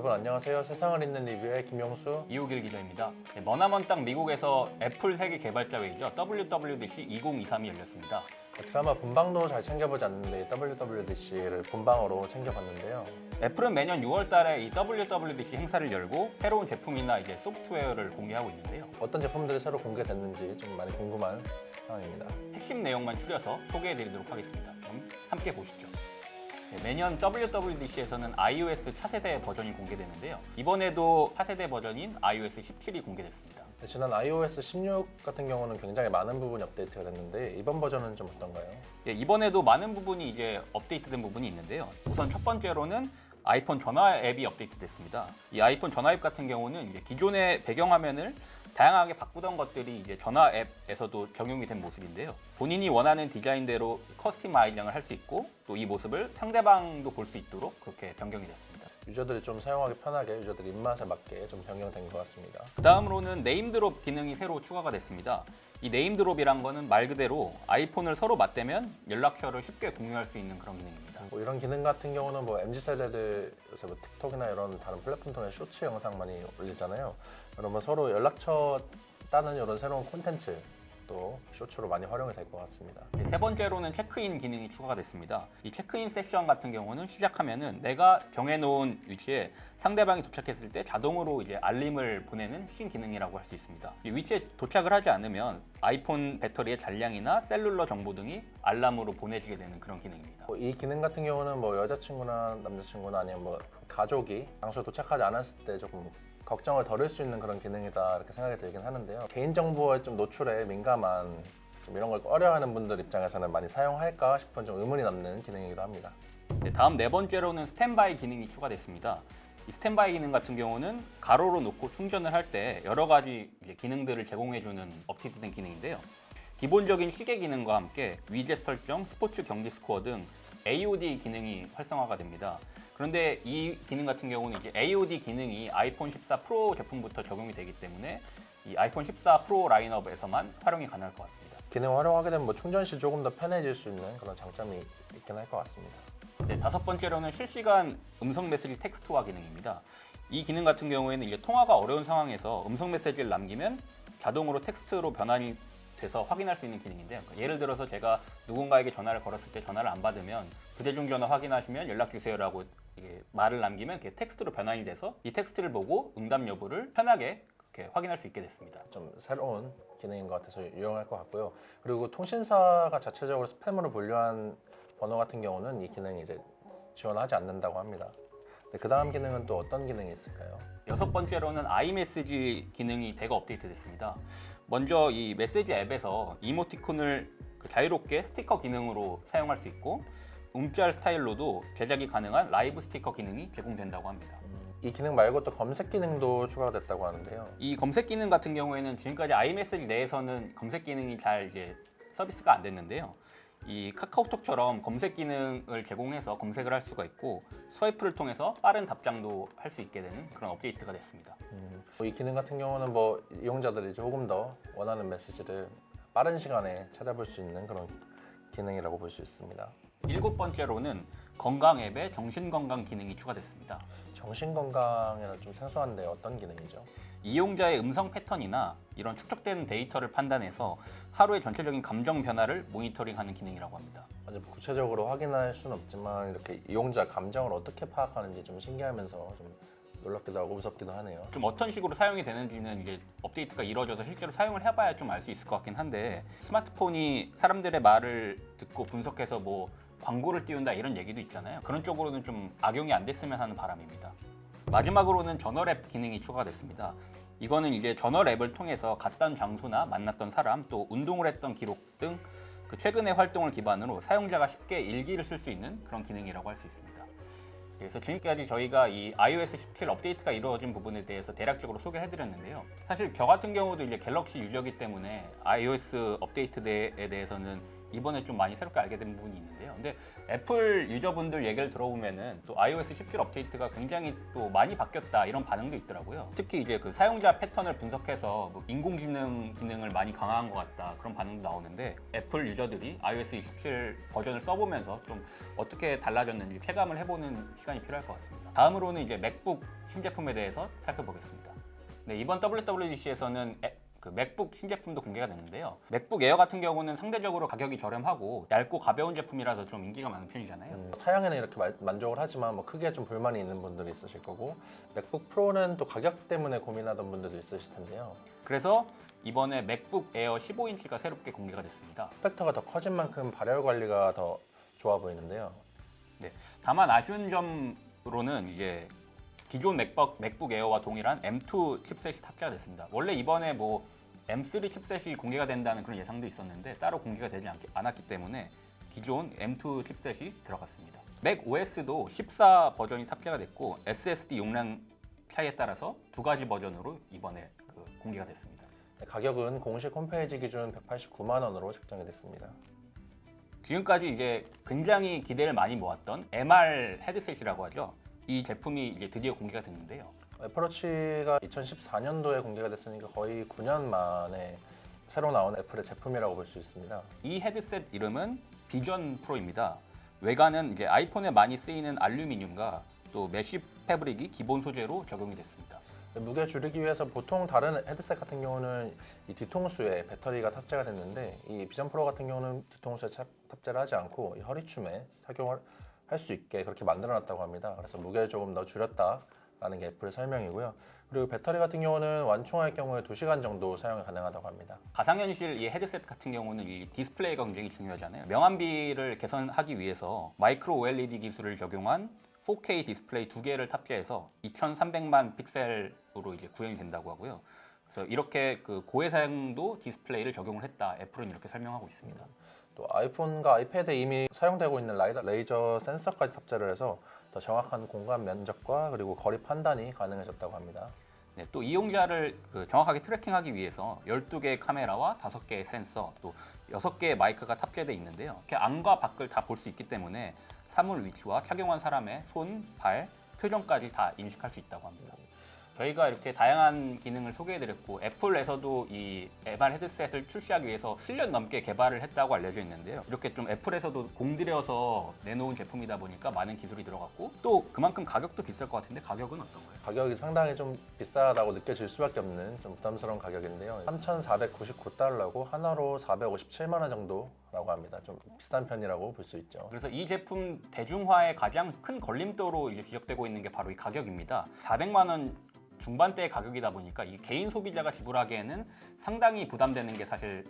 여러분 안녕하세요. 세상을 잇는 리뷰의 김영수. 이호길 기자입니다. 머나먼 땅 미국에서 애플 세계 개발자 회의죠. WWDC 2023이 열렸습니다. 드라마 본방도 잘 챙겨보지 않는데 WWDC를 본방으로 챙겨봤는데요. 애플은 매년 6월 달에 이 WWDC 행사를 열고 새로운 제품이나 이제 소프트웨어를 공개하고 있는데요. 어떤 제품들이 새로 공개됐는지 좀 많이 궁금한 상황입니다. 핵심 내용만 추려서 소개해드리도록 하겠습니다. 그럼 함께 보시죠. 매년 WWDC에서는 iOS 차세대 버전이 공개되는데요. 이번에도 차세대 버전인 iOS 17이 공개됐습니다. 지난 iOS 16 같은 경우는 굉장히 많은 부분이 업데이트가 됐는데 이번 버전은 좀 어떤가요? 이번에도 많은 부분이 이제 업데이트된 부분이 있는데요. 우선 첫 번째로는 아이폰 전화 앱이 업데이트됐습니다. 이 아이폰 전화 앱 같은 경우는 이제 기존의 배경화면을 다양하게 바꾸던 것들이 이제 전화 앱에서도 적용이 된 모습인데요. 본인이 원하는 디자인대로 커스터마이징을 할 수 있고 또 이 모습을 상대방도 볼 수 있도록 그렇게 변경이 됐습니다. 유저들이 좀 사용하기 편하게 유저들 입맛에 맞게 좀 변경된 것 같습니다. 그 다음으로는 네임드롭 기능이 새로 추가가 됐습니다. 이 네임드롭이란 거는 말 그대로 아이폰을 서로 맞대면 연락처를 쉽게 공유할 수 있는 그런 기능입니다. 뭐 이런 기능 같은 경우는 뭐 MZ세대들 요새 뭐 틱톡이나 이런 다른 플랫폼 통해 쇼츠 영상 많이 올리잖아요. 그러면 서로 연락처 따는 이런 새로운 콘텐츠 또 쇼츠로 많이 활용이 될 것 같습니다. 세 번째로는 체크인 기능이 추가가 됐습니다. 이 체크인 섹션 같은 경우는 시작하면은 내가 정해놓은 위치에 상대방이 도착했을 때 자동으로 이제 알림을 보내는 신기능이라고 할 수 있습니다. 이 위치에 도착을 하지 않으면 아이폰 배터리의 잔량이나 셀룰러 정보 등이 알람으로 보내지게 되는 그런 기능입니다. 이 기능 같은 경우는 뭐 여자친구나 남자친구나 아니면 뭐 가족이 장소에 도착하지 않았을 때 조금 걱정을 덜을 수 있는 그런 기능이다 이렇게 생각이 들긴 하는데요. 개인정보의 좀 노출에 민감한 좀 이런 걸 꺼려하는 분들 입장에서는 많이 사용할까 싶은 좀 의문이 남는 기능이기도 합니다. 다음 네 번째로는 스탠바이 기능이 추가됐습니다. 이 스탠바이 기능 같은 경우는 가로로 놓고 충전을 할 때 여러 가지 기능들을 제공해주는 업데이트된 기능인데요. 기본적인 시계 기능과 함께 위젯 설정, 스포츠 경기 스코어 등 AOD 기능이 활성화가 됩니다. 그런데 이 기능 같은 경우는 이제 AOD 기능이 아이폰 14 프로 제품부터 적용이 되기 때문에 이 아이폰 14 프로 라인업에서만 활용이 가능할 것 같습니다. 기능 활용하게 되면 뭐 충전 시 조금 더 편해질 수 있는 그런 장점이 있긴 할 것 같습니다. 다섯 번째로는 실시간 음성 메시지 텍스트화 기능입니다. 이 기능 같은 경우에는 이제 통화가 어려운 상황에서 음성 메시지를 남기면 자동으로 텍스트로 변환이 돼서 확인할 수 있는 기능인데요. 예를 들어서 제가 누군가에게 전화를 걸었을 때 전화를 안 받으면 부재중 전화 확인하시면 연락 주세요라고 말을 남기면 이렇게 텍스트로 변환이 돼서 이 텍스트를 보고 응답 여부를 편하게 이렇게 확인할 수 있게 됐습니다. 좀 새로운 기능인 것 같아서 유용할 것 같고요. 그리고 통신사가 자체적으로 스팸으로 분류한 번호 같은 경우는 이 기능이 이제 지원하지 않는다고 합니다. 그 다음 기능은 또 어떤 기능이 있을까요? 여섯 번째로는 iMessage 기능이 대거 업데이트 됐습니다. 먼저 이 메시지 앱에서 이모티콘을 자유롭게 스티커 기능으로 사용할 수 있고 움짤 스타일로도 제작이 가능한 라이브 스티커 기능이 제공된다고 합니다. 이 기능 말고 또 검색 기능도 추가가 됐다고 하는데요. 이 검색 기능 같은 경우에는 지금까지 iMessage 내에서는 검색 기능이 잘 이제 서비스가 안 됐는데요. 이 카카오톡처럼 검색 기능을 제공해서 검색을 할 수가 있고 스와이프를 통해서 빠른 답장도 할 수 있게 되는 그런 업데이트가 됐습니다. 이 기능 같은 경우는 뭐 이용자들이 조금 더 원하는 메시지를 빠른 시간에 찾아볼 수 있는 그런 기능이라고 볼 수 있습니다. 일곱 번째로는 건강 앱에 정신건강 기능이 추가됐습니다. 정신건강에는 좀 생소한데 어떤 기능이죠? 이용자의 음성 패턴이나 이런 축적되는 데이터를 판단해서 하루의 전체적인 감정 변화를 모니터링하는 기능이라고 합니다. 아주 구체적으로 확인할 수는 없지만 이렇게 이용자 감정을 어떻게 파악하는지 좀 신기하면서 좀 놀랍기도 하고 무섭기도 하네요. 좀 어떤 식으로 사용이 되는지는 이제 업데이트가 이루어져서 실제로 사용을 해봐야 좀 알 수 있을 것 같긴 한데 스마트폰이 사람들의 말을 듣고 분석해서 뭐 광고를 띄운다 이런 얘기도 있잖아요. 그런 쪽으로는 좀 악용이 안 됐으면 하는 바람입니다. 마지막으로는 저널 앱 기능이 추가됐습니다. 이거는 이제 저널 앱을 통해서 갔던 장소나 만났던 사람 또 운동을 했던 기록 등 그 최근의 활동을 기반으로 사용자가 쉽게 일기를 쓸 수 있는 그런 기능이라고 할 수 있습니다. 그래서 지금까지 저희가 이 iOS 17 업데이트가 이루어진 부분에 대해서 대략적으로 소개를 해드렸는데요. 사실 저 같은 경우도 이제 갤럭시 유저이기 때문에 iOS 업데이트에 대해서는 이번에 좀 많이 새롭게 알게 된 부분이 있는데요. 근데 애플 유저분들 얘기를 들어보면은 또 iOS 17 업데이트가 굉장히 또 많이 바뀌었다 이런 반응도 있더라고요. 특히 이제 그 사용자 패턴을 분석해서 뭐 인공지능 기능을 많이 강화한 것 같다 그런 반응도 나오는데 애플 유저들이 iOS 27 버전을 써보면서 좀 어떻게 달라졌는지 체감을 해보는 시간이 필요할 것 같습니다. 다음으로는 이제 맥북 신제품에 대해서 살펴보겠습니다. 네, 이번 WWDC에서는 그 맥북 신제품도 공개가 됐는데요. 맥북 에어 같은 경우는 상대적으로 가격이 저렴하고 얇고 가벼운 제품이라서 좀 인기가 많은 편이잖아요. 사양에는 이렇게 만족을 하지만 뭐 크게 좀 불만이 있는 분들이 있으실 거고 맥북 프로는 또 가격 때문에 고민하던 분들도 있으실 텐데요. 그래서 이번에 맥북 에어 15인치가 새롭게 공개가 됐습니다. 스펙터가 더 커진 만큼 발열 관리가 더 좋아 보이는데요. 네, 다만 아쉬운 점으로는 이제 기존 맥북 에어와 동일한 M2 칩셋이 탑재가 됐습니다. 원래 이번에 뭐 M3 칩셋이 공개가 된다는 그런 예상도 있었는데 따로 공개가 되지 않았기 때문에 기존 M2 칩셋이 들어갔습니다. 맥 OS도 14 버전이 탑재가 됐고 SSD 용량 차이에 따라서 두 가지 버전으로 이번에 공개가 됐습니다. 가격은 공식 홈페이지 기준 189만 원으로 책정이 됐습니다. 지금까지 이제 굉장히 기대를 많이 모았던 MR 헤드셋이라고 하죠. 이 제품이 이제 드디어 공개가 됐는데요. 애플워치가 2014년도에 공개가 됐으니까 거의 9년 만에 새로 나온 애플의 제품이라고 볼 수 있습니다. 이 헤드셋 이름은 비전 프로입니다. 외관은 이제 아이폰에 많이 쓰이는 알루미늄과 또 메쉬 패브릭이 기본 소재로 적용이 됐습니다. 무게 줄이기 위해서 보통 다른 헤드셋 같은 경우는 이 뒤통수에 배터리가 탑재가 됐는데 이 비전 프로 같은 경우는 뒤통수에 탑재를 하지 않고 이 허리춤에 착용을 할 수 있게 그렇게 만들어놨다고 합니다. 그래서 무게를 조금 더 줄였다라는 게 애플의 설명이고요. 그리고 배터리 같은 경우는 완충할 경우에 2시간 정도 사용이 가능하다고 합니다. 가상현실 이 헤드셋 같은 경우는 이 디스플레이가 굉장히 중요하잖아요. 명암비를 개선하기 위해서 마이크로 OLED 기술을 적용한 4K 디스플레이 2개를 탑재해서 2,300만 픽셀로 이제 구현이 된다고 하고요. 그래서 이렇게 그 고해상도 디스플레이를 적용을 했다. 애플은 이렇게 설명하고 있습니다. 또 아이폰과 아이패드에 이미 사용되고 있는 레이저 센서까지 탑재를 해서 더 정확한 공간 면적과 그리고 거리 판단이 가능해졌다고 합니다. 네, 또 이용자를 정확하게 트래킹하기 위해서 12개의 카메라와 5개의 센서, 또 6개의 마이크가 탑재되어 있는데요. 이렇게 안과 밖을 다 볼 수 있기 때문에 사물 위치와 착용한 사람의 손, 발, 표정까지 다 인식할 수 있다고 합니다. 저희가 이렇게 다양한 기능을 소개해드렸고 애플에서도 이 MR 헤드셋을 출시하기 위해서 7년 넘게 개발을 했다고 알려져 있는데요. 이렇게 좀 애플에서도 공들여서 내놓은 제품이다 보니까 많은 기술이 들어갔고 또 그만큼 가격도 비쌀 것 같은데 가격은 어떤가요? 가격이 상당히 좀 비싸다고 느껴질 수밖에 없는 좀 부담스러운 가격인데요. 3,499달러고 하나로 457만 원 정도라고 합니다. 좀 비싼 편이라고 볼 수 있죠. 그래서 이 제품 대중화의 가장 큰 걸림돌로 이제 지적되고 있는 게 바로 이 가격입니다. 400만 원 중반대의 가격이다 보니까 이 개인 소비자가 지불하기에는 상당히 부담되는 게 사실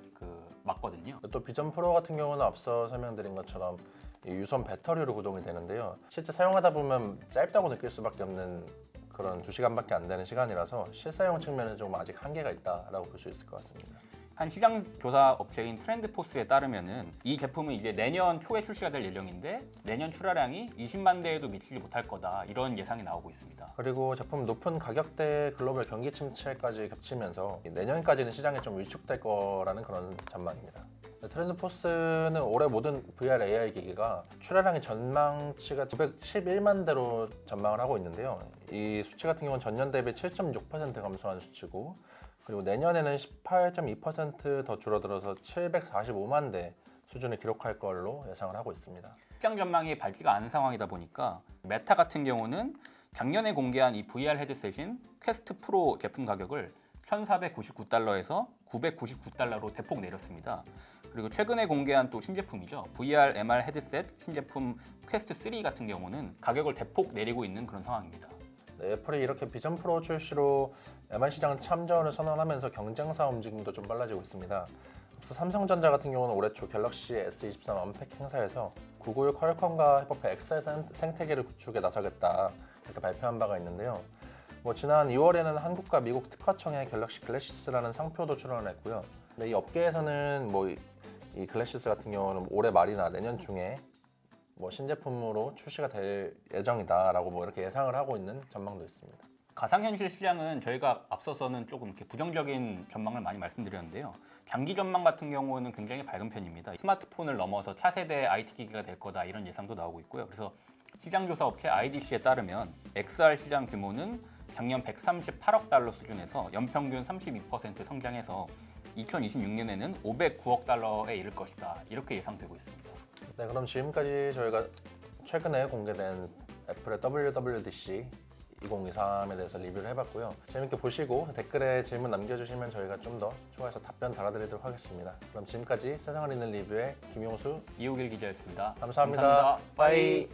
맞거든요. 또 비전 프로 같은 경우는 앞서 설명드린 것처럼 이 유선 배터리로 구동이 되는데요. 실제 사용하다 보면 짧다고 느낄 수밖에 없는 그런 2시간밖에 안 되는 시간이라서 실사용 측면에서 좀 아직 한계가 있다라고 볼 수 있을 것 같습니다. 한 시장 조사 업체인 트렌드포스에 따르면은 이 제품은 이제 내년 초에 출시가 될 예정인데 내년 출하량이 20만 대에도 미치지 못할 거다 이런 예상이 나오고 있습니다. 그리고 제품 높은 가격대 글로벌 경기 침체까지 겹치면서 내년까지는 시장이 좀 위축될 거라는 그런 전망입니다. 트렌드포스는 올해 모든 VR AR 기기가 출하량의 전망치가 911만 대로 전망을 하고 있는데요. 이 수치 같은 경우는 전년 대비 7.6% 감소한 수치고 그리고 내년에는 18.2% 더 줄어들어서 745만 대 수준을 기록할 걸로 예상을 하고 있습니다. 시장 전망이 밝지가 않은 상황이다 보니까 메타 같은 경우는 작년에 공개한 이 VR 헤드셋인 퀘스트 프로 제품 가격을 1,499달러에서 999달러로 대폭 내렸습니다. 그리고 최근에 공개한 또 신제품이죠. VR MR 헤드셋 신제품 퀘스트 3 같은 경우는 가격을 대폭 내리고 있는 그런 상황입니다. 네, 애플이 이렇게 비전 프로 출시로 MR 시장 참전을 선언하면서 경쟁사 움직임도 좀 빨라지고 있습니다. 삼성전자 같은 경우는 올해 초 갤럭시 S23 언팩 행사에서 구글 퀄컴과 협업해 엑셀 생태계를 구축에 나서겠다 이렇게 발표한 바가 있는데요. 지난 2월에는 한국과 미국 특허청에 갤럭시 글래시스라는 상표도 출원했고요. 근데 이 업계에서는 이 글래시스 같은 경우는 올해 말이나 내년 중에 신제품으로 출시가 될 예정이다라고 이렇게 예상을 하고 있는 전망도 있습니다. 가상현실 시장은 저희가 앞서서는 조금 이렇게 부정적인 전망을 많이 말씀드렸는데요. 장기 전망 같은 경우는 굉장히 밝은 편입니다. 스마트폰을 넘어서 차세대 IT 기기가 될 거다 이런 예상도 나오고 있고요. 그래서 시장 조사 업체 IDC에 따르면 XR 시장 규모는 작년 138억 달러 수준에서 연평균 32% 성장해서 2026년에는 509억 달러에 이를 것이다. 이렇게 예상되고 있습니다. 네, 그럼 지금까지 저희가 최근에 공개된 애플의 WWDC 2023에 대해서 리뷰를 해봤고요. 재밌게 보시고 댓글에 질문 남겨주시면 저희가 좀 더 추가해서 답변 달아드리도록 하겠습니다. 그럼 지금까지 세상을 읽는 리뷰의 김용수, 이호길 기자였습니다. 감사합니다. 감사합니다. 빠이.